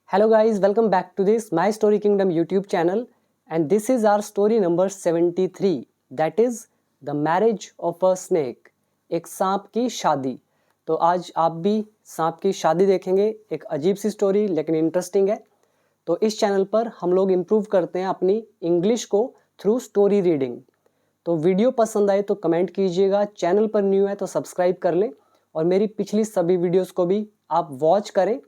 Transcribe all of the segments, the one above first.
Hello guys, welcome back to this My Story Kingdom YouTube channel, and this is our story number 73, that is The Marriage of a Snake. एक सांप की शादी। तो आज आप भी सांप की शादी देखेंगे। एक अजीब सी स्टोरी लेकिन इंटरेस्टिंग है। तो इस चैनल पर हम लोग इम्प्रूव करते हैं अपनी इंग्लिश को थ्रू स्टोरी रीडिंग। तो वीडियो पसंद आए तो कमेंट कीजिएगा, चैनल पर न्यू है तो सब्सक्राइब कर लें और मेरी पिछली सभी वीडियोस को भी आप वॉच करें।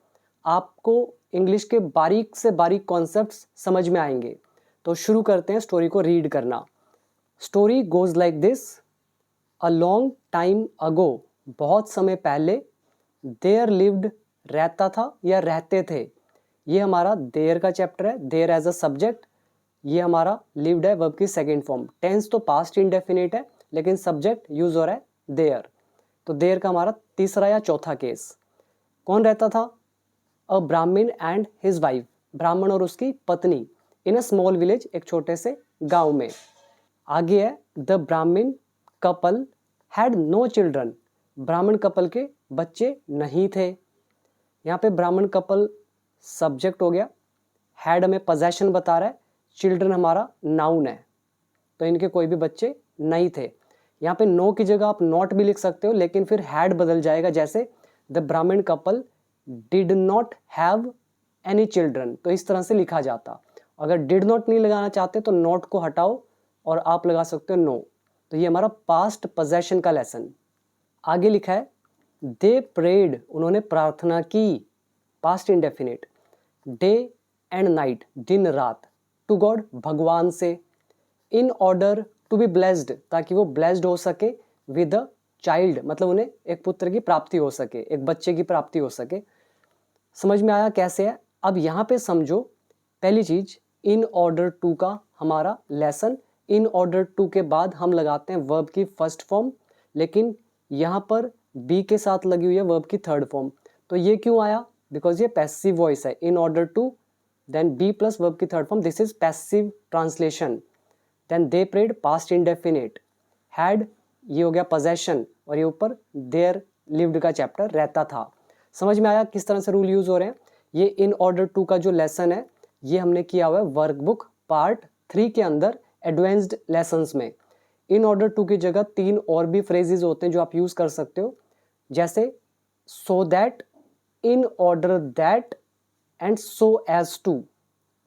आपको इंग्लिश के बारीक से बारीक कॉन्सेप्ट्स समझ में आएंगे। तो शुरू करते हैं स्टोरी को रीड करना। Story goes like this. A long time ago, बहुत समय पहले, देयर लिव्ड, रहता था या रहते थे। ये हमारा देयर का चैप्टर है। देयर एज अ सब्जेक्ट, ये हमारा लिव्ड है वर्ब की सेकेंड फॉर्म। टेंस तो पास्ट इंडेफिनिट है लेकिन सब्जेक्ट यूज हो रहा है देयर। तो देयर का हमारा तीसरा या चौथा केस। कौन रहता था? अ ब्राह्मण एंड हिज वाइफ, ब्राह्मण और उसकी पत्नी, इन अ स्मॉल विलेज, एक छोटे से गांव में। आगे है द ब्राह्मण कपल हैड नो चिल्ड्रन, ब्राह्मण कपल के बच्चे नहीं थे। यहाँ पे ब्राह्मण कपल सब्जेक्ट हो गया, हैड हमें पोजेशन बता रहा है, चिल्ड्रन हमारा नाउन है, तो इनके कोई भी बच्चे नहीं थे। यहाँ पे नो की जगह आप नॉट भी लिख सकते हो लेकिन फिर हैड बदल जाएगा, जैसे द ब्राह्मण couple did not have any children, तो इस तरह से लिखा जाता। अगर डिड नॉट नहीं लगाना चाहते तो नॉट को हटाओ और आप लगा सकते हो नो। तो ये हमारा पास्ट पोजेशन का लेसन। आगे लिखा है दे प्रेड, उन्होंने प्रार्थना की, past indefinite. Day and night, दिन रात, टू गॉड, भगवान से, in order to be blessed, ताकि वो ब्लेस्ड हो सके, विद अ चाइल्ड, मतलब उन्हें एक पुत्र की प्राप्ति हो सके, एक बच्चे की प्राप्ति हो सके। समझ में आया कैसे है? अब यहाँ पे समझो, पहली चीज इन ऑर्डर टू का हमारा लेसन। इन ऑर्डर टू के बाद हम लगाते हैं वर्ब की फर्स्ट फॉर्म, लेकिन यहाँ पर बी के साथ लगी हुई है वर्ब की थर्ड फॉर्म। तो ये क्यों आया? बिकॉज ये पैसिव वॉइस है। In order to then be plus verb की third form, this is passive translation. Then they prayed, past indefinite. Had, ये हो गया पोजेशन, और ये ऊपर देयर लिव्ड का चैप्टर, रहता था। समझ में आया किस तरह से रूल यूज हो रहे हैं? ये इन ऑर्डर टू का जो लेसन है ये हमने किया हुआ है वर्कबुक पार्ट 3 के अंदर एडवांस्ड लेसन्स में। इन ऑर्डर टू की जगह 3 और भी फ्रेजेस होते हैं जो आप यूज कर सकते हो, जैसे so that, in order that and so as to,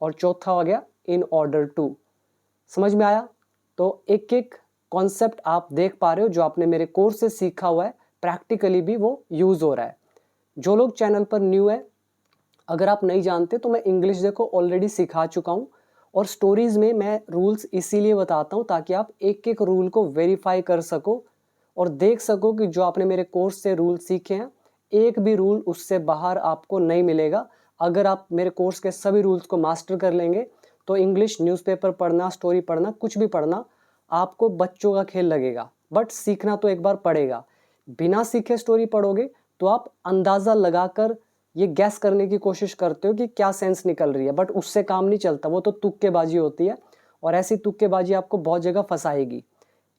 और चौथा हो गया इन ऑर्डर टू। समझ में आया? तो एक एक कॉन्सेप्ट आप देख पा रहे हो जो आपने मेरे कोर्स से सीखा हुआ है, प्रैक्टिकली भी वो यूज हो रहा है। जो लोग चैनल पर न्यू है, अगर आप नहीं जानते तो मैं इंग्लिश देखो ऑलरेडी सिखा चुका हूँ, और स्टोरीज में मैं रूल्स इसीलिए बताता हूँ ताकि आप एक एक रूल को वेरीफाई कर सको और देख सको कि जो आपने मेरे कोर्स से रूल सीखे हैं एक भी रूल उससे बाहर आपको नहीं मिलेगा। अगर आप मेरे कोर्स के सभी रूल्स को मास्टर कर लेंगे तो इंग्लिश न्यूज़पेपर पढ़ना, स्टोरी पढ़ना, कुछ भी पढ़ना आपको बच्चों का खेल लगेगा, बट सीखना तो एक बार पड़ेगा। बिना सीखे स्टोरी पढ़ोगे तो आप अंदाज़ा लगाकर ये गैस करने की कोशिश करते हो कि क्या सेंस निकल रही है, बट उससे काम नहीं चलता, वो तो तुक्केबाजी होती है, और ऐसी तुक्केबाजी आपको बहुत जगह फंसाएगी।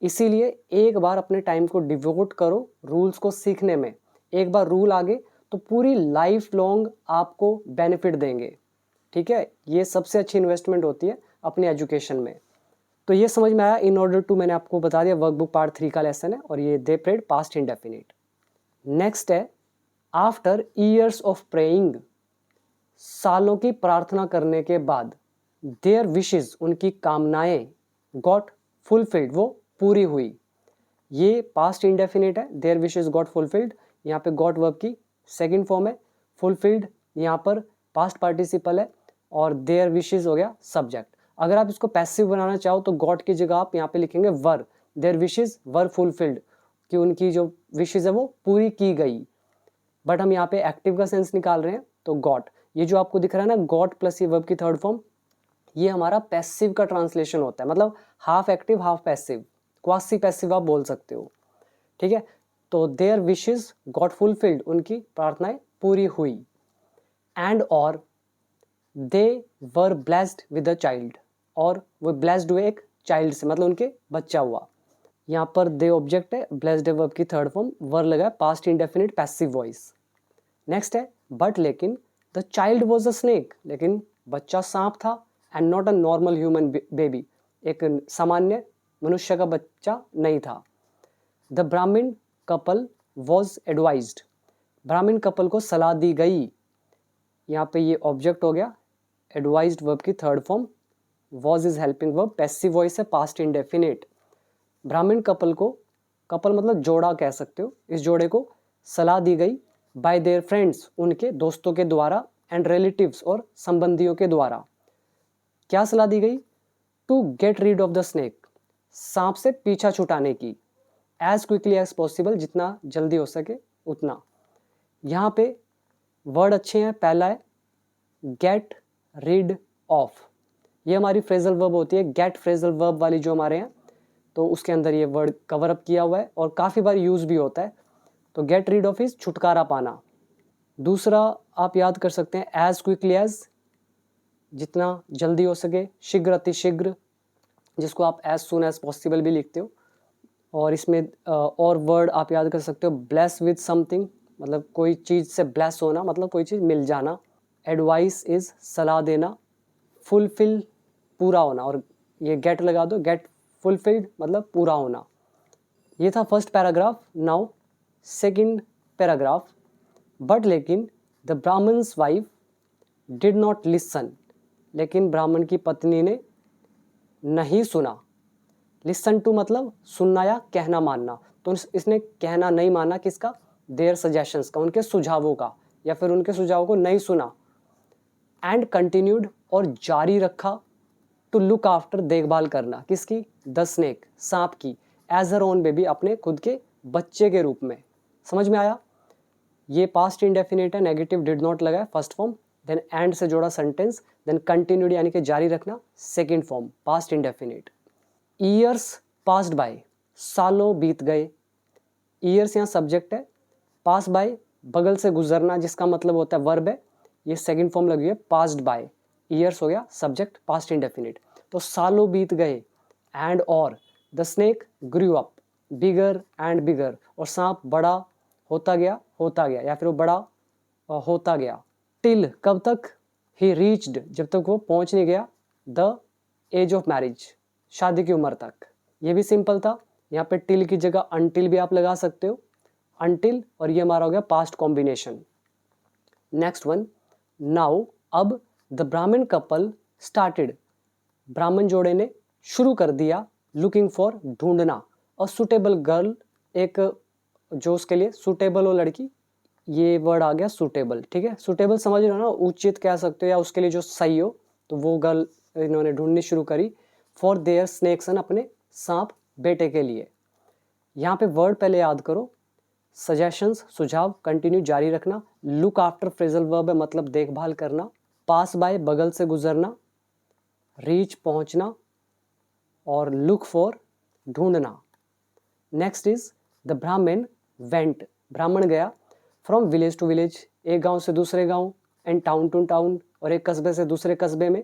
इसीलिए एक बार अपने टाइम को डिवोट करो रूल्स को सीखने में। एक बार रूल आ गए तो पूरी लाइफ लॉन्ग आपको बेनिफिट देंगे। ठीक है, ये सबसे अच्छी इन्वेस्टमेंट होती है अपनी एजुकेशन में। तो ये समझ में आया। इन ऑर्डर टू मैंने आपको बता दिया, वर्कबुक पार्ट 3 का लेसन है, और ये दे प्रेड पास्ट इंडेफिनिट। नेक्स्ट है आफ्टर ईयर्स ऑफ प्रेइंग, सालों की प्रार्थना करने के बाद, देयर विशेस, उनकी कामनाएं, गॉट फुलफिल्ड, वो पूरी हुई। ये पास्ट इंडेफिनिट है, देयर विशेस गॉट फुलफिल्ड, यहाँ पे गॉट वर्ब की सेकंड फॉर्म है, फुलफिल्ड यहाँ पर पास्ट पार्टिसिपल है, और देयर विशेस हो गया सब्जेक्ट। अगर आप इसको पैसिव बनाना चाहो तो गॉट की जगह आप यहाँ पे लिखेंगे वर, देयर विशेस वर फुलफिल्ड, कि उनकी जो विशेस है वो पूरी की गई। बट हम यहाँ पे एक्टिव का सेंस निकाल रहे हैं तो गॉट, ये जो आपको दिख रहा है ना गॉट प्लस ये वर्ब की थर्ड फॉर्म, ये हमारा पैसिव का ट्रांसलेशन होता है, मतलब half active half passive, quasi passive आप बोल सकते हो। ठीक है, तो देयर विशेस गॉट फुलफिल्ड, उनकी प्रार्थनाएं पूरी हुई। एंड और they were blessed with a child, और वो ब्लेस्ड हुए एक चाइल्ड से, मतलब उनके बच्चा हुआ। यहाँ पर दे ऑब्जेक्ट है, ब्लेस्ड वर्ब की थर्ड फॉर्म, वर लगा past indefinite passive voice. Next है बट लेकिन, the child was a snake, लेकिन बच्चा सांप था, and not a normal human baby, एक सामान्य मनुष्य का बच्चा नहीं था. द ब्राह्मण कपल वॉज एडवाइज्ड, ब्राह्मण कपल को सलाह दी गई. यहाँ पे ये ऑब्जेक्ट हो गया, एडवाइज्ड वर्ब की third form, was is helping verb, passive voice है, पास्ट इंडेफिनिट. ब्राह्मण कपल को, कपल मतलब जोड़ा कह सकते हो, इस जोड़े को सलाह दी गई बाय देयर फ्रेंड्स, उनके दोस्तों के द्वारा, एंड रिलेटिव्स और संबंधियों के द्वारा. क्या सलाह दी गई? To get rid of the snake, सांप से पीछा छुटाने की, एज क्विकली एज पॉसिबल, जितना जल्दी हो सके उतना. यहाँ पे वर्ड अच्छे हैं. पहला है गेट रीड ऑफ, ये हमारी फ्रेजल वर्ब होती है. गेट फ्रेजल वर्ब वाली जो हमारे हैं, तो उसके अंदर ये वर्ड कवर अप किया हुआ है और काफ़ी बार यूज भी होता है. तो गेट रीड ऑफ इज छुटकारा पाना. दूसरा आप याद कर सकते हैं एज क्विकली एज, जितना जल्दी हो सके. शीघ्र अतिशीघ्र, जिसको आप एज सुन एज पॉसिबल भी लिखते हो. और इसमें और वर्ड आप याद कर सकते हो ब्लेस विद समथिंग, मतलब कोई चीज़ से ब्लेस होना, मतलब कोई चीज़ मिल जाना. एडवाइस इज सलाह देना. फुलफिल पूरा होना, और ये गेट लगा दो, गेट फुलफिल्ड मतलब पूरा होना. ये था first paragraph. Now second paragraph. But लेकिन the Brahmin's wife did not listen, लेकिन ब्राह्मण की पत्नी ने नहीं सुना. लिसन टू मतलब सुनना या कहना मानना. तो इसने कहना नहीं माना किसका? देयर सजेशंस का, उनके सुझावों का, या फिर उनके सुझावों को नहीं सुना. एंड कंटिन्यूड और जारी रखा, टू लुक आफ्टर देखभाल करना, किसकी? द स्नेक सांप की, एज हर ओन बेबी अपने खुद के बच्चे के रूप में. समझ में आया? ये पास्ट इंडेफिनिट है, नेगेटिव डिड नॉट लगा है फर्स्ट फॉर्म, देन एंड से जोड़ा सेंटेंस, देन कंटिन्यूड यानी कि जारी रखना second form past indefinite. Years passed by, सालों बीत गए. ईयर्स यहाँ सब्जेक्ट है, पास बाय बगल से गुजरना, जिसका मतलब होता है वर्ब है, ये सेकंड फॉर्म लगी है पास्ड बाय. ईयर्स हो गया सब्जेक्ट पास्ट इंडेफिनिट. तो सालों बीत गए, एंड और the snake grew up bigger and bigger, और सांप बड़ा होता गया या फिर वो बड़ा होता गया. टिल कब तक? ही रीच्ड जब तक वो पहुंच नहीं गया, द एज ऑफ मैरिज शादी की उम्र तक. ये भी सिंपल था. यहाँ पे टिल की जगह अनटिल भी आप लगा सकते हो, अनटिल, और ये हमारा हो गया past combination. Next one. Now अब द ब्राह्मण कपल स्टार्टेड, ब्राह्मण जोड़े ने शुरू कर दिया, लुकिंग फॉर ढूंढना, अ सुटेबल गर्ल, एक जो उसके लिए सुटेबल हो लड़की. ये वर्ड आ गया सुटेबल. ठीक है, सुटेबल समझ रहे हो ना, उचित कह सकते हो, या उसके लिए जो सही हो. तो वो गर्ल इन्होंने ढूंढनी शुरू करी फॉर देयर स्नेक सन, अपने सांप बेटे के लिए. यहाँ पे वर्ड पहले याद करो, सजेशंस सुझाव, कंटिन्यू जारी रखना, लुक आफ्टर फ्रेजल वर्ब है मतलब देखभाल करना, पास बाय बगल से गुजरना, रीच पहुंचना, और लुक फॉर ढूंढना. नेक्स्ट इज द ब्राह्मण वेंट, ब्राह्मण गया, फ्रॉम विलेज टू विलेज, एक गांव से दूसरे गांव, एंड टाउन टू टाउन, और एक कस्बे से दूसरे कस्बे में,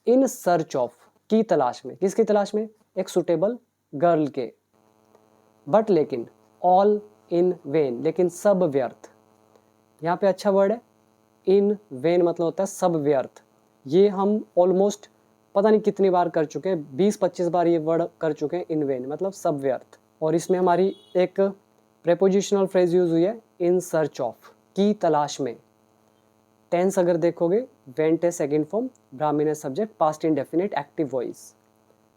इन सर्च ऑफ की तलाश में, किसकी तलाश में? एक सुटेबल गर्ल के. बट लेकिन ऑल इन वेन, लेकिन सब व्यर्थ. यहाँ पे अच्छा वर्ड है, इन वेन मतलब होता है सब व्यर्थ. ये हम ऑलमोस्ट पता नहीं कितनी बार कर चुके हैं, 20-25 बार ये वर्ड कर चुके हैं, इन वेन मतलब सब व्यर्थ. और इसमें हमारी एक प्रेपोजिशनल फ्रेज यूज हुई है, इन सर्च ऑफ, की तलाश में. टेंस अगर देखोगे, वेंट है सेकेंड फॉर्म, ब्राह्मण है subject, past indefinite active voice.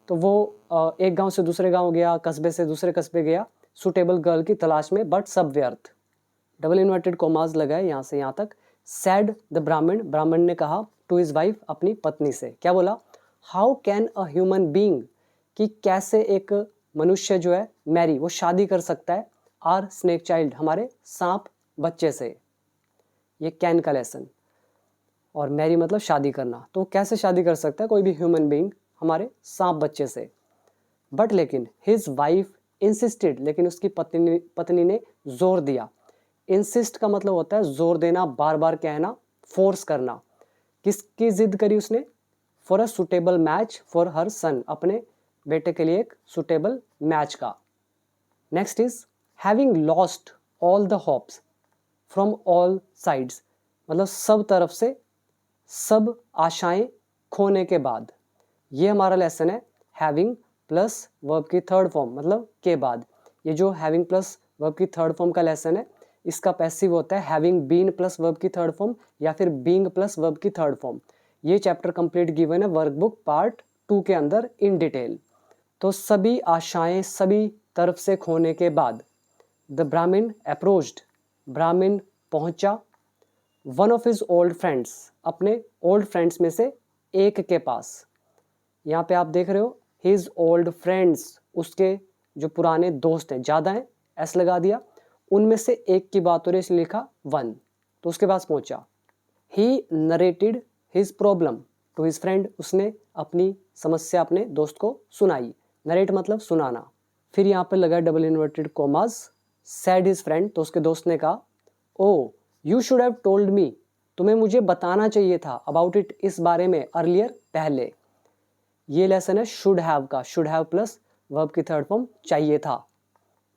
तो वो एक गांव से दूसरे गांव गया, कस्बे से दूसरे कस्बे गया, सुटेबल गर्ल की तलाश में, बट सब व्यर्थ. डबल इन्वर्टेड कॉमास लगाए यहाँ से यहाँ तक. सैड द ब्राह्मण, ब्राह्मण ने कहा टू हिज वाइफ, अपनी पत्नी से. क्या बोला? How can a human being, कि कैसे एक मनुष्य जो है मैरी, वो शादी कर सकता है, आर स्नेक चाइल्ड, हमारे सांप बच्चे से. ये कैन का लेसन, और मैरी मतलब शादी करना. तो कैसे शादी कर सकता है कोई भी ह्यूमन बीइंग हमारे सांप बच्चे से? बट लेकिन हिज वाइफ इंसिस्टेड, लेकिन उसकी पत्नी ने जोर दिया. इंसिस्ट का मतलब होता है जोर देना, बार बार कहना, फोर्स करना. किसकी जिद करी उसने? For a suitable match for her son, अपने बेटे के लिए एक सुटेबल मैच का. Next is having lost all the hopes from all sides, मतलब सब तरफ से सब आशाएं खोने के बाद। ये हमारा लेसन है हैविंग प्लस वर्ब की थर्ड फॉर्म, मतलब के बाद। ये जो हैविंग प्लस वर्ब की थर्ड फॉर्म का लेसन है, इसका पैसिव होता है हैविंग बीन प्लस वर्ब की थर्ड फॉर्म या फिर बीइंग प्लस वर्ब की थर्ड फॉर्म। ये चैप्टर कंप्लीट गिवन है वर्कबुक पार्ट 2 के अंदर इन डिटेल। तो सभी आशाएं सभी तरफ से खोने के बाद, द ब्राह्मण अप्रोच्ड, ब्राह्मण पहुंचा, one of his old friends, अपने ओल्ड फ्रेंड्स में से एक के पास। यहाँ पे आप देख रहे हो हिज ओल्ड फ्रेंड्स, उसके जो पुराने दोस्त हैं, ज़्यादा हैं, एस लगा दिया, उनमें से एक की बात हो रही है इसलिए लिखा वन, तो उसके पास पहुंचा। He narrated his problem to his friend, उसने अपनी समस्या अपने दोस्त को सुनाई। नरेट मतलब सुनाना। फिर यहाँ पे लगा double inverted commas, said his friend, तो उसके दोस्त ने कहा oh you should have told me, तुम्हें मुझे बताना चाहिए था, अबाउट इट, इस बारे में, अर्लियर, पहले। ये लेसन है शुड हैव का, शुड हैव प्लस वर्ब की थर्ड फॉर्म चाहिए था।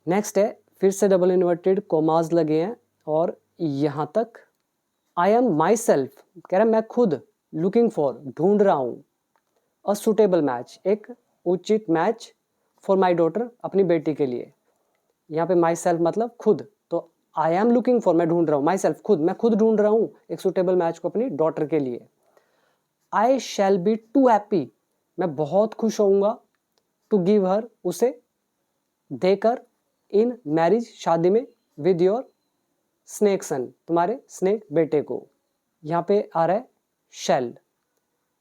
नेक्स्ट है फिर से डबल इन्वर्टेड कोमास लगे हैं और यहाँ तक आई एम माई सेल्फ, कह रहा मैं खुद, लुकिंग फॉर, ढूंढ रहा हूँ, अ सुटेबल मैच, एक उचित मैच, फॉर माई डॉटर, अपनी बेटी के लिए। यहाँ पे माई सेल्फ मतलब खुद, तो आई एम लुकिंग फॉर, मैं ढूंढ रहा हूँ, माई सेल्फ खुद, मैं खुद ढूंढ रहा हूँ एक सुटेबल मैच को अपनी डॉटर के लिए। आई शैल बी टू हैप्पी, मैं बहुत खुश होऊंगा, टू गिव हर, उसे देकर, इन मैरिज, शादी में, विद योर स्नेक सन, तुम्हारे स्नेक बेटे को। यहाँ पे आ रहा है शैल,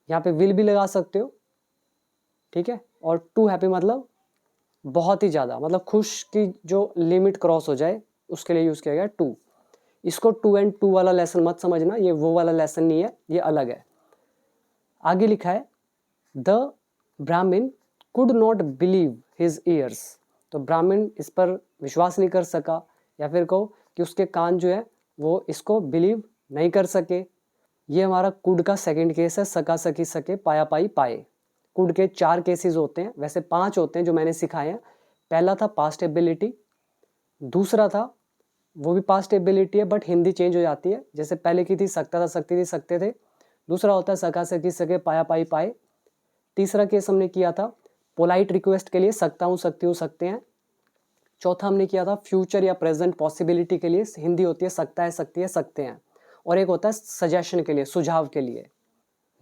यहाँ पे विल भी लगा सकते हो, ठीक है। और टू हैप्पी मतलब बहुत ही ज़्यादा, मतलब खुश की जो लिमिट क्रॉस हो जाए उसके लिए यूज़ किया गया टू। इसको टू एंड टू वाला लेसन मत समझना, ये वो वाला लेसन नहीं है, ये अलग है। आगे लिखा है द ब्राह्मण could not believe his years, तो ब्राह्मण इस पर विश्वास नहीं कर सका, या फिर कहो कि उसके कान जो है वो इसको बिलीव नहीं कर सके। ये हमारा कुड का सेकंड केस है, सका सकी सके, पाया पाई पाए। कुड के 4 केसेस होते हैं, वैसे 5 होते हैं जो मैंने सिखाए हैं। पहला था पास्ट एबिलिटी, दूसरा था वो भी पास्ट एबिलिटी है बट हिंदी चेंज हो जाती है, जैसे पहले की थी सकता था सकती थी सकते थे, दूसरा होता है सका सकी सके, पाया पाई पाए। तीसरा केस हमने किया था पोलाइट रिक्वेस्ट के लिए, सकता हूँ सकती हूँ सकते हैं। चौथा हमने किया था फ्यूचर या प्रेजेंट पॉसिबिलिटी के लिए, हिंदी होती है सकता है सकती है सकते हैं। और एक होता है सजेशन के लिए, सुझाव के लिए।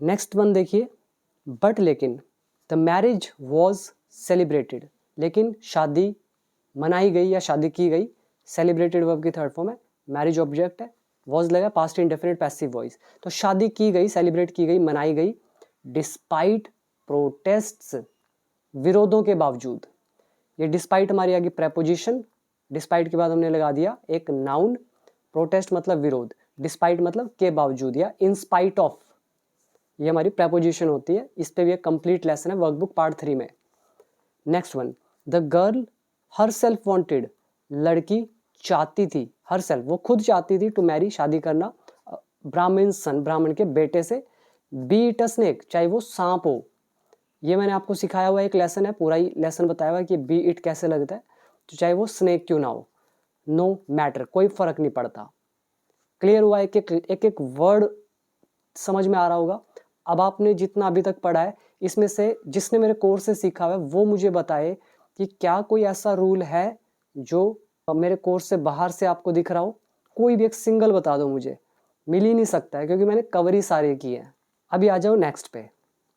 नेक्स्ट वन देखिए, बट लेकिन, द मैरिज वॉज सेलिब्रेटेड, लेकिन शादी मनाई गई या शादी की गई। सेलिब्रेटेड वर्ब की थर्ड फॉर्म है, मैरिज ऑब्जेक्ट है, वॉज लगा पास्ट इंडेफिनिट पैसिव वॉइस, तो शादी की गई, सेलिब्रेट की गई, मनाई गई, डिस्पाइट प्रोटेस्ट्स, विरोधों के बावजूद। ये डिस्पाइट हमारी आगे प्रेपोजिशन, डिस्पाइट के बाद हमने लगा दिया एक नाउन, प्रोटेस्ट मतलब विरोध, डिस्पाइट मतलब के बावजूद या इन स्पाइट ऑफ, ये हमारी प्रेपोजिशन होती है। इस पे भी एक कंप्लीट लेसन है वर्कबुक पार्ट 3 में। Next one, the girl her self wanted, लड़की चाहती थी, हर सेल्फ वो खुद चाहती थी, टू मैरी शादी करना, ब्राह्मण सन, ब्राह्मण के बेटे से, बी इट अ स्नेक, चाहे वो सांप हो। ये मैंने आपको सिखाया हुआ एक लेसन है, पूरा ही लेसन बताया हुआ है कि बी इट कैसे लगता है, तो चाहे वो स्नेक क्यों ना हो, नो मैटर, कोई फर्क नहीं पड़ता। क्लियर हुआ? एक एक वर्ड समझ में आ रहा होगा। अब आपने जितना अभी तक पढ़ा है इसमें से जिसने मेरे कोर्स से सीखा हुआ है वो मुझे बताए कि क्या कोई ऐसा रूल है जो मेरे कोर्स से बाहर से आपको दिख रहा हो। कोई भी एक सिंगल बता दो मुझे, मिल ही नहीं सकता है क्योंकि मैंने कवर ही सारे किए हैं। अभी आ जाओ नेक्स्ट पे।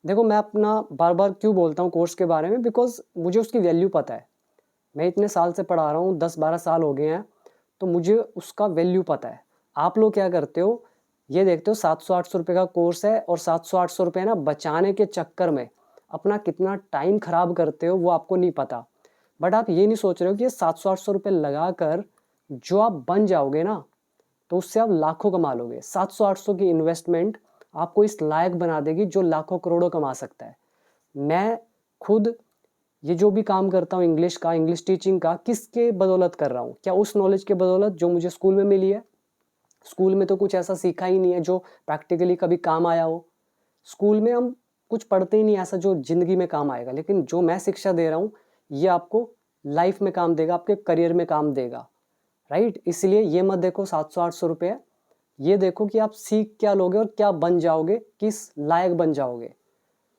देखो मैं अपना बार बार क्यों बोलता हूँ कोर्स के बारे में, बिकॉज मुझे उसकी वैल्यू पता है। मैं इतने साल से पढ़ा रहा हूँ, 10-12 साल हो गए हैं, तो मुझे उसका वैल्यू पता है। आप लोग क्या करते हो, ये देखते हो 700-800 रुपये का कोर्स है और 700-800 रुपये ना बचाने के चक्कर में अपना कितना टाइम खराब करते हो वो आपको नहीं पता। बट आप ये नहीं सोच रहे हो कि ये 700-800 रुपये लगा कर जो आप बन जाओगे ना, तो उससे आप लाखों कमा लोगे। 700-800 की इन्वेस्टमेंट आपको इस लायक बना देगी जो लाखों करोड़ों कमा सकता है। मैं खुद ये जो भी काम करता हूँ इंग्लिश का, इंग्लिश टीचिंग का, किसके बदौलत कर रहा हूँ? क्या उस नॉलेज के बदौलत जो मुझे स्कूल में मिली है? स्कूल में तो कुछ ऐसा सीखा ही नहीं है जो प्रैक्टिकली कभी काम आया हो। स्कूल में हम कुछ पढ़ते ही नहीं ऐसा जो ज़िंदगी में काम आएगा, लेकिन जो मैं शिक्षा दे रहा हूँ ये आपको लाइफ में काम देगा, आपके करियर में काम देगा, राइट? इसलिए ये मत देखो 700-800 रुपये है, ये देखो कि आप सीख क्या लोगे और क्या बन जाओगे, किस लायक बन जाओगे।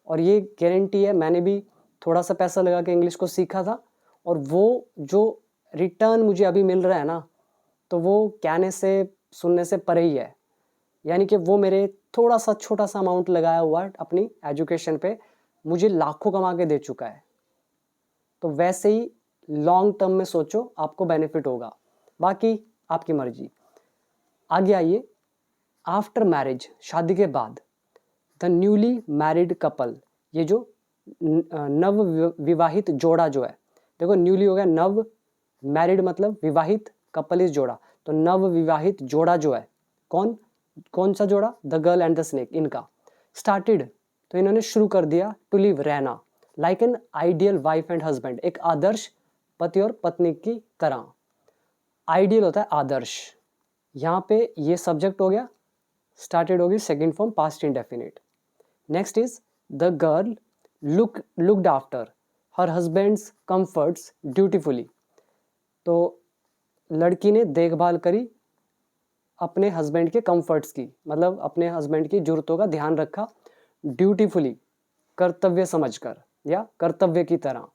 और ये गारंटी है, मैंने भी थोड़ा सा पैसा लगा के इंग्लिश को सीखा था, और वो जो रिटर्न मुझे अभी मिल रहा है ना, तो वो कहने से सुनने से परे ही है। यानी कि वो मेरे थोड़ा सा छोटा सा अमाउंट लगाया हुआ अपनी एजुकेशन पे मुझे लाखों कमा के दे चुका है। तो वैसे ही लॉन्ग टर्म में सोचो, आपको बेनिफिट होगा, बाकी आपकी मर्जी। आगे आइए, आफ्टर मैरिज, शादी के बाद, द न्यूली मैरिड कपल, ये जो नव विवाहित जोड़ा जो है, देखो न्यूली हो गया नव, मैरिड मतलब विवाहित, कपल इज जोड़ा, तो नव विवाहित जोड़ा जो है, कौन सा जोड़ा, the girl and the snake, इनका स्टार्टेड, तो इन्होंने शुरू कर दिया टू लिव, रहना, like an ideal wife and husband, एक आदर्श पति और पत्नी की तरह। आइडियल होता है आदर्श, यहाँ पे ये सब्जेक्ट हो गया, स्टार्टेड होगी second form past indefinite. Next is the girl looked after her husband's comforts dutifully, तो लड़की ने देखभाल करी अपने हस्बैंड के कंफर्ट्स की, मतलब अपने हस्बैंड की जरूरतों का ध्यान रखा, ड्यूटीफुली, कर्तव्य समझकर या कर्तव्य की तरह।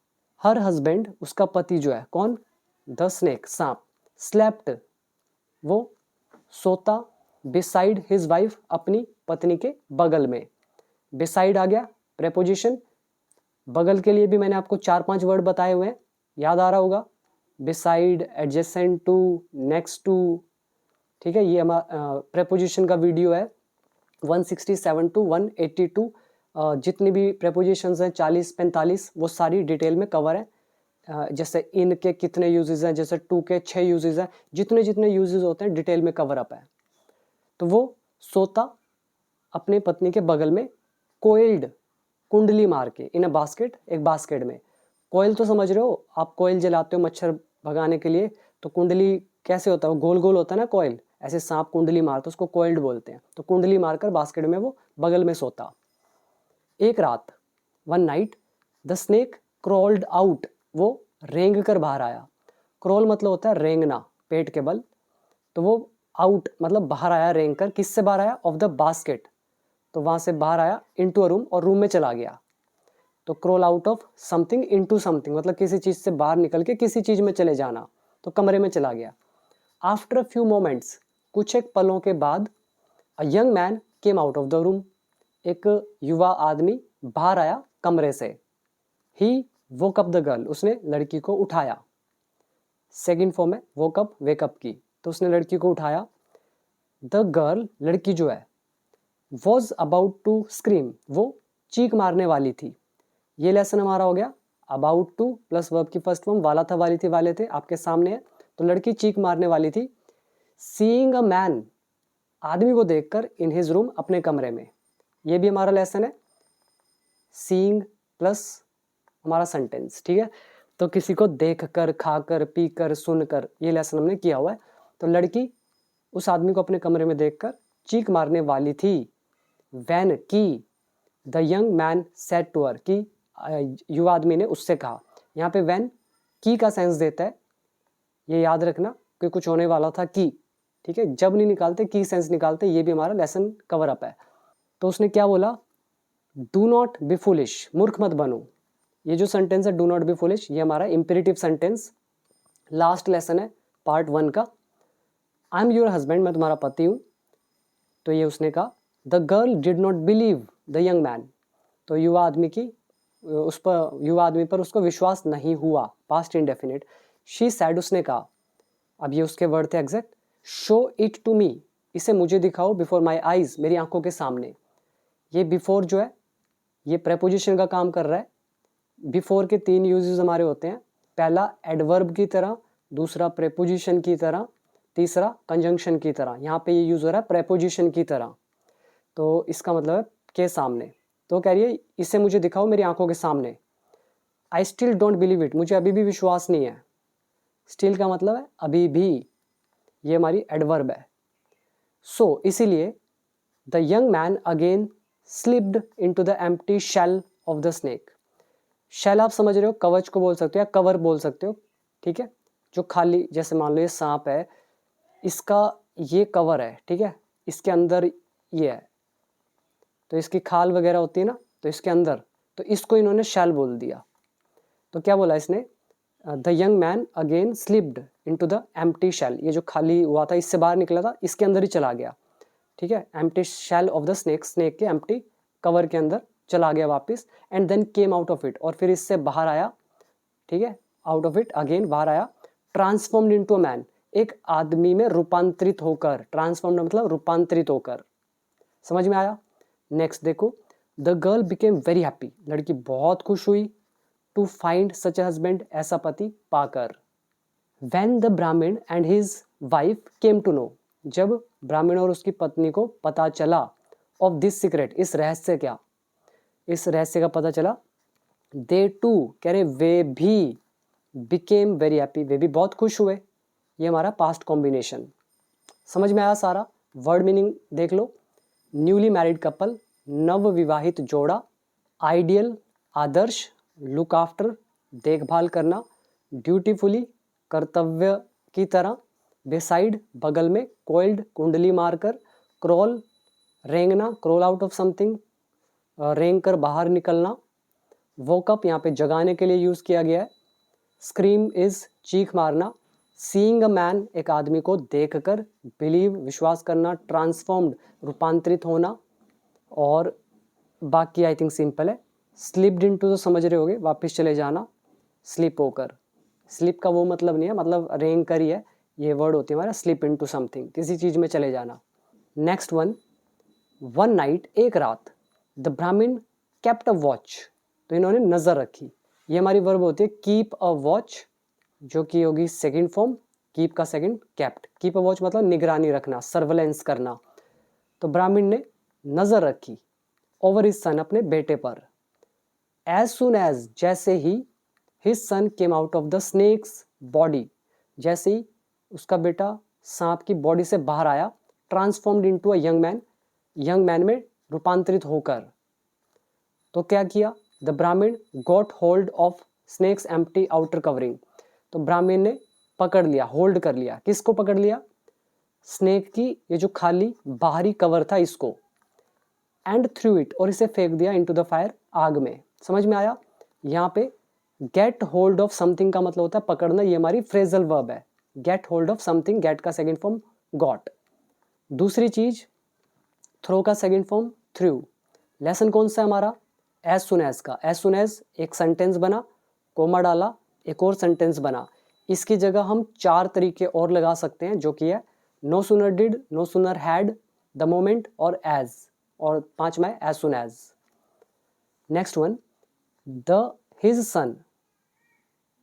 हर हस्बैंड, उसका पति जो है, कौन, द स्नेक, सांप, स्लेप्ट, वो सोता, बिसाइड हिज वाइफ, अपनी पत्नी के बगल में। बिसाइड आ गया प्रेपोजिशन, बगल के लिए भी मैंने आपको 4-5 वर्ड बताए हुए हैं, याद आ रहा होगा, beside, adjacent to, next to, ठीक है। ये हमारा प्रेपोजिशन का वीडियो है 167 टू 182, जितनी भी प्रेपोजिशंस हैं 40-45, वो सारी डिटेल में कवर है। जैसे इन के कितने यूजेस हैं, जैसे टू के 6 यूजेस हैं, जितने जितने यूजेस होते हैं डिटेल में कवर अप है। तो वो सोता अपने पत्नी के बगल में, कोइल्ड, कुंडली मार के, इन अ बास्केट, एक बास्केट में। कोयल तो समझ रहे हो आप, कोयल जलाते हो मच्छर भगाने के लिए, तो कुंडली कैसे होता है, वो गोल गोल होता है ना कोयल, ऐसे सांप कुंडली मारते उसको कोइल्ड बोलते हैं। तो कुंडली मारकर बास्केट में वो बगल में सोता। एक रात, one night, the snake crawled out, वो रेंग कर बाहर आया। क्रॉल मतलब होता है रेंगना, पेट के बल, तो वो आउट मतलब बाहर आया, रेंग कर, किससे बाहर आया, ऑफ द बास्केट, तो वहां से बाहर आया, इनटू अ रूम, और रूम में चला गया। तो crawl out of something into something, मतलब किसी चीज से बाहर निकल के किसी चीज में चले जाना, तो कमरे में चला गया। आफ्टर अ फ्यू मोमेंट्स, कुछ एक पलों के बाद, a young man came out of the room, एक युवा आदमी बाहर आया कमरे से। ही वोक अप द गर्ल, उसने लड़की को उठाया। सेकेंड फॉर्म है वोक अप, वेकअप की, तो उसने लड़की को उठाया। द गर्ल, लड़की जो है, वॉज अबाउट टू स्क्रीम, वो चीख मारने वाली थी। ये लेसन हमारा हो गया, अबाउट टू प्लस वर्ब की फर्स्ट फॉर्म, वाला था, वाली थी, वाले थे, आपके सामने है, तो लड़की चीख मारने वाली थी। सीइंग अ मैन, आदमी को देखकर, इन हिज रूम, अपने कमरे में, ये भी हमारा लेसन है, सीइंग प्लस हमारा सेंटेंस, ठीक है। तो किसी को देखकर, खाकर, पीकर, सुनकर, ये लेसन हमने किया हुआ है। तो लड़की उस आदमी को अपने कमरे में देखकर चीख मारने वाली थी। वैन की, the young man said to her, की युवा आदमी ने उससे कहा। यहाँ पे वैन की का सेंस देता है, ये याद रखना कि कुछ होने वाला था की, ठीक है। जब नहीं निकालते की सेंस निकालते, ये भी हमारा लेसन कवर अप है। तो उसने क्या बोला, डू नॉट बी फुलिश, मूर्ख मत बनो। ये जो सेंटेंस है डू नॉट बी फुलिश, ये हमारा इंपेरेटिव सेंटेंस, लास्ट लेसन है पार्ट 1 का। आई एम योर हस्बैंड, मैं तुम्हारा पति हूँ, तो ये उसने कहा। The girl did not believe the young man, तो युवा आदमी की उस पर, युवा आदमी पर उसको विश्वास नहीं हुआ, पास्ट इंडेफिनिट। शी सैड, उसने कहा, अब ये उसके वर्ड थे exact, show it to me, इसे मुझे दिखाओ, बिफोर माई आईज, मेरी आंखों के सामने। ये बिफोर जो है, ये प्रेपोजिशन का काम कर रहा है। बिफोर के 3 यूजेस हमारे होते हैं, पहला एडवर्ब की तरह, दूसरा प्रेपोजिशन की तरह, तीसरा कंजंक्शन की तरह। यहाँ पे ये यूज हो रहा है प्रेपोजिशन की तरह, तो इसका मतलब है के सामने। तो कह रही है इसे मुझे दिखाओ मेरी आंखों के सामने। I still don't believe it, मुझे अभी भी विश्वास नहीं है। स्टिल का मतलब है अभी भी, ये हमारी एडवर्ब है। सो इसीलिए the young man again slipped into the empty shell of the snake. Shell आप समझ रहे हो, कवच को बोल सकते हो या कवर बोल सकते हो, ठीक है। जो खाली, जैसे मान लो ये सांप है, इसका ये कवर है, ठीक है, इसके अंदर ये है, तो इसकी खाल वगैरह होती है ना, तो इसके अंदर, तो इसको इन्होंने शैल बोल दिया। तो क्या बोला इसने, the young man again slipped into the empty shell, ये जो खाली हुआ था इससे बाहर निकला था, इसके अंदर ही चला गया, ठीक है, empty shell of the snake, snake के एम्प्टी कवर के अंदर चला गया वापस, and then came out of it, और फिर इससे बाहर आया, ठीक है, आउट ऑफ इट अगेन बाहर आया, ट्रांसफॉर्म्ड इनटू अ मैन, एक आदमी में रूपांतरित होकर, ट्रांसफॉर्म्ड मतलब रूपांतरित होकर, समझ में आया। नेक्स्ट देखो, the girl became very happy, लड़की बहुत खुश हुई, to find such a husband, ऐसा पति पाकर। When the Brahmin and his wife came to know, जब ब्राह्मण और उसकी पत्नी को पता चला, ऑफ दिस सीक्रेट, इस रहस्य क्या, इस रहस्य का पता चला, दे टू, कह रहे वे भी, बिकेम वेरी हैप्पी, वे भी बहुत खुश हुए। ये हमारा पास्ट कॉम्बिनेशन, समझ में आया सारा। वर्ड मीनिंग देख लो, न्यूली मैरिड कपल, नव विवाहित जोड़ा, आइडियल आदर्श, लुक आफ्टर देखभाल करना, ड्यूटीफुली कर्तव्य की तरह, बेसाइड बगल में, कोइल्ड कुंडली मारकर, क्रॉल रेंगना, क्रॉल आउट ऑफ समथिंग रेंग कर बाहर निकलना, वोकअप यहाँ पे जगाने के लिए यूज़ किया गया है, स्क्रीम इज चीख मारना, सीइंग अ मैन एक आदमी को देखकर, बिलीव विश्वास करना, ट्रांसफॉर्म्ड रूपांतरित होना, और बाकी आई थिंक सिंपल है। स्लिप्ड इनटू तो समझ रहे होगे, वापस चले जाना, स्लिप होकर, स्लिप का वो मतलब नहीं है, मतलब रेंग कर ही है, ये वर्ड होती है हमारा स्लिप इनटू समथिंग, किसी चीज़ में चले जाना। नेक्स्ट वन, वन नाइट, एक रात, द ब्राह्मण केप्ट अ वॉच, तो इन्होंने नज़र रखी, ये हमारी वर्ब होती है कीप अ वॉच, जो कि होगी सेकंड फॉर्म, कीप का second kept, keep a watch मतलब निगरानी रखना, सर्वेलेंस करना। तो ब्राह्मण ने नज़र रखी, ओवर हिज सन, अपने बेटे पर, एज सुन एज, जैसे ही, his son came out of the snake's body, जैसे ही उसका बेटा सांप की बॉडी से बाहर आया, transformed into a young man, young man में रूपांतरित होकर। तो क्या किया, द ब्राह्मण got hold of snakes empty outer covering, तो ब्राह्मण ने पकड़ लिया, होल्ड कर लिया, किसको पकड़ लिया, स्नेक की ये जो खाली बाहरी कवर था इसको, एंड थ्रू इट, और इसे फेंक दिया, इनटू द फायर, आग में। समझ में आया। यहाँ पे गेट होल्ड ऑफ समथिंग का मतलब होता है पकड़ना, ये हमारी फ्रेजल वर्ब है, get hold of something, get का सेकंड फॉर्म गॉट। दूसरी चीज, थ्रो का सेकंड फॉर्म थ्रू। लेसन कौन सा है हमारा, एज सुन एज का, एज सुन एज एक सेंटेंस बना, कोमा डाला, एक और सेंटेंस बना, इसकी जगह हम 4 तरीके और लगा सकते हैं, जो कि है no sooner did, no sooner had, the moment और एज, और 5वां है as soon as. Next one, the his son,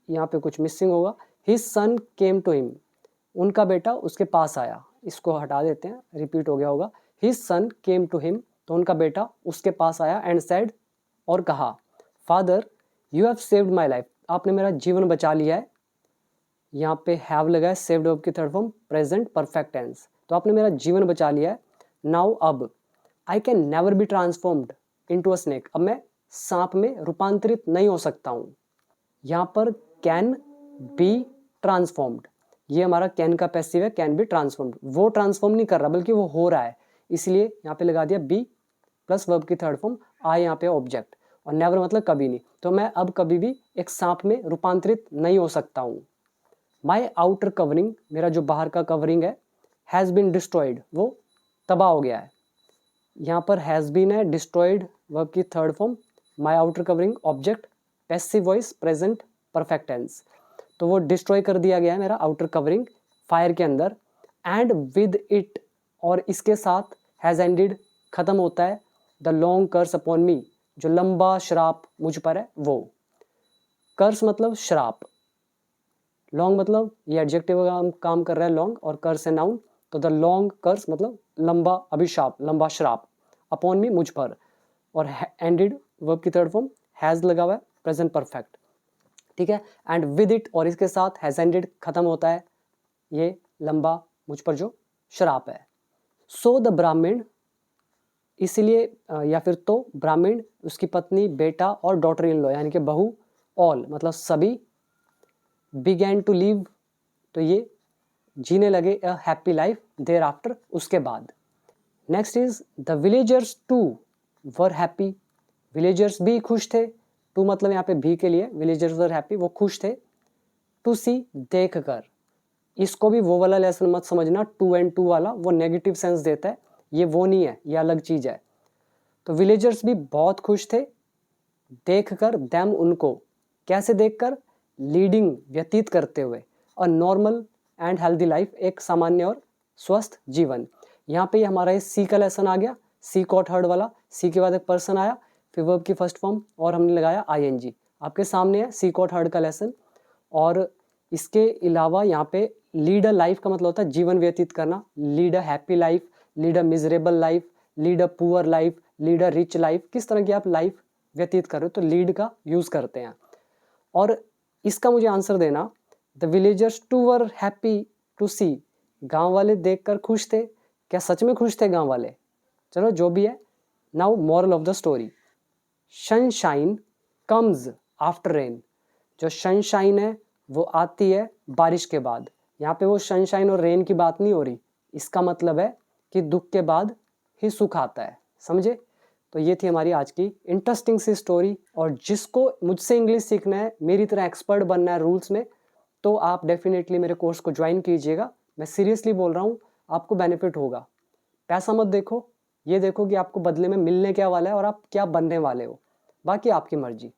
यहाँ पे कुछ मिसिंग होगा, his son came to him, उनका बेटा उसके पास आया, इसको हटा देते हैं, रिपीट हो गया होगा, his son came to him, तो उनका बेटा उसके पास आया, एंड सेड, और कहा, father you have saved my life, आपने मेरा जीवन बचा लिया है। यहाँ पे हैव लगा है, सेव्ड वर्ब की third form present perfect tense, तो आपने मेरा जीवन बचा लिया है। नाउ अब, I can never be transformed into a snake, अब मैं सांप में रूपांतरित नहीं हो सकता हूँ। यहाँ पर कैन बी ट्रांसफॉर्म्ड, ये हमारा कैन का पैसिव है, कैन बी ट्रांसफॉर्म्ड, वो ट्रांसफॉर्म नहीं कर रहा बल्कि वो हो रहा है, इसलिए यहाँ पे लगा दिया बी प्लस वर्ब की थर्ड फॉर्म, आई यहाँ पे ऑब्जेक्ट, और नेवर मतलब कभी नहीं, तो मैं अब कभी भी एक सांप में रूपांतरित नहीं हो सकता हूँ। माई आउटर कवरिंग, मेरा जो बाहर का कवरिंग है, हैज़ बीन डिस्ट्रॉयड, वो तबाह हो गया है। यहाँ पर हैज़ बीन है, डिस्ट्रॉयड वर्ब की third form, my outer covering object, passive voice present perfect tense, तो वो डिस्ट्रॉय कर दिया गया है मेरा आउटर कवरिंग फायर के अंदर, एंड विद इट, और इसके साथ, हैज़ एंडेड खत्म होता है, the long curse upon me, जो लंबा श्राप मुझ पर है वो। कर्स मतलब श्राप, लॉन्ग मतलब ये एडजेक्टिव का काम कर रहा है लॉन्ग, और कर्स है नाउन, तो द लॉन्ग कर्स मतलब लंबा अभिशाप, लंबा श्राप, अपॉन मी मुझ पर, और एंडेड वर्ब की थर्ड फॉर्म हैज़ लगा हुआ है प्रेजेंट परफेक्ट, ठीक है, एंड विद इट, और इसके साथ, हैज़ एंडेड खत्म होता है ये लंबा मुझ पर जो श्राप है। सो द ब्राह्मण, इसीलिए या फिर तो ब्राह्मण, उसकी पत्नी, बेटा और डॉटर इन लॉ यानी कि बहू, ऑल मतलब सभी, बिगैन टू लिव, तो ये जीने लगे a happy life thereafter, उसके बाद। Next is the villagers too were happy, villagers भी खुश थे, टू मतलब यहाँ पे भी के लिए, विलेजर्स वर हैप्पी, वो खुश थे, टू सी देख कर, इसको भी वो वाला लेसन मत समझना, टू एंड टू वाला वो नेगेटिव सेंस देता है, ये वो नहीं है, ये अलग चीज है। तो विलेजर्स भी बहुत खुश थे देखकर, देम उनको, कैसे देखकर, लीडिंग व्यतीत करते हुए, a normal and healthy life, एक सामान्य और स्वस्थ जीवन। यहाँ पे हमारा ये सी का लेसन आ गया, सी को थर्ड वाला, सी के बाद एक पर्सन आया, फिर वर्ब की फर्स्ट फॉर्म और हमने लगाया आईएनजी। आपके सामने है सी को थर्ड का लेसन। और इसके अलावा यहाँ पे लीड अ लाइफ का मतलब होता है जीवन व्यतीत करना, lead a happy life, lead a miserable life, lead a poor life, lead a rich life, किस तरह की आप लाइफ व्यतीत कर रहे हो, तो लीड का यूज करते हैं। और इसका मुझे आंसर देना, the villagers too were happy to see, गांव वाले देखकर खुश थे, क्या सच में खुश थे गांव वाले? चलो जो भी है। Now moral of the story, sunshine comes after rain, जो सनशाइन है वो आती है बारिश के बाद। यहाँ पे वो सनशाइन और रेन की बात नहीं हो रही, इसका मतलब है कि दुख के बाद ही सुख आता है, समझे? तो ये थी हमारी आज की इंटरेस्टिंग सी स्टोरी। और जिसको मुझसे इंग्लिश सीखना है, मेरी तरह एक्सपर्ट बनना है रूल्स में, तो आप डेफिनेटली मेरे कोर्स को ज्वाइन कीजिएगा। मैं सीरियसली बोल रहा हूँ, आपको बेनिफिट होगा। पैसा मत देखो, ये देखो कि आपको बदले में मिलने क्या वाला है और आप क्या बनने वाले हो, बाकी आपकी मर्जी।